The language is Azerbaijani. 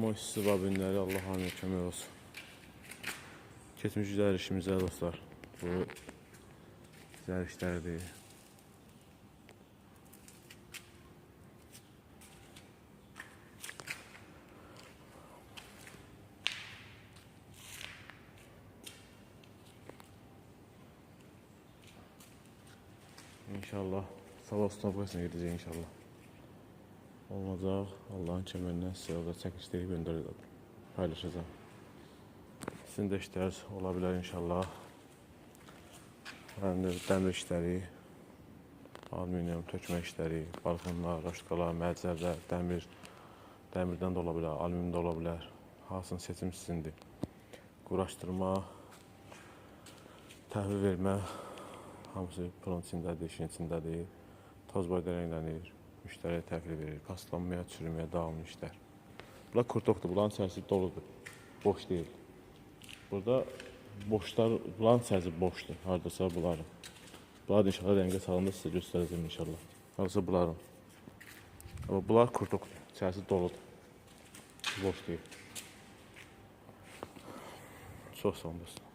Moy sıvabinləri Allah hamıya kömək olsun. Keçmiş zərişimizə dostlar. Bu zərişlərdir. İnşallah sabah ustabqasına gedəcək inşallah. Olacaq. Allahın köməyindən sizə orada çəkişləri göndərəcəm. Paylaşacağım. Sizin də işləriniz ola bilər inşallah. Dəmir işləri, alüminium tökmə işləri, balkonlar, raşkalar, mərcərlər, dəmirdən də ola bilər, alüminium da ola bilər. Hansını seçim sizindir. Quraşdırma, təhvil vermə, hamısı pulun içindədir, işin içindədir. Toz boyda rənglənir, müştəriyə təhvil verir, paslanmaya, çürüməyə davamlı işlər. Bunlar kurtokdur, bunların içərisi doludur, boş deyil. Burada boşlar, bunların içərisi boşdur, haradasa bunların. Bunlar inşallah rəngə salanda sizə göstərəcəm inşallah. Haradasa bunların. Amma bunlar kurtokdur, içərisi doludur, boş deyil. Çox sağ olun dostlar.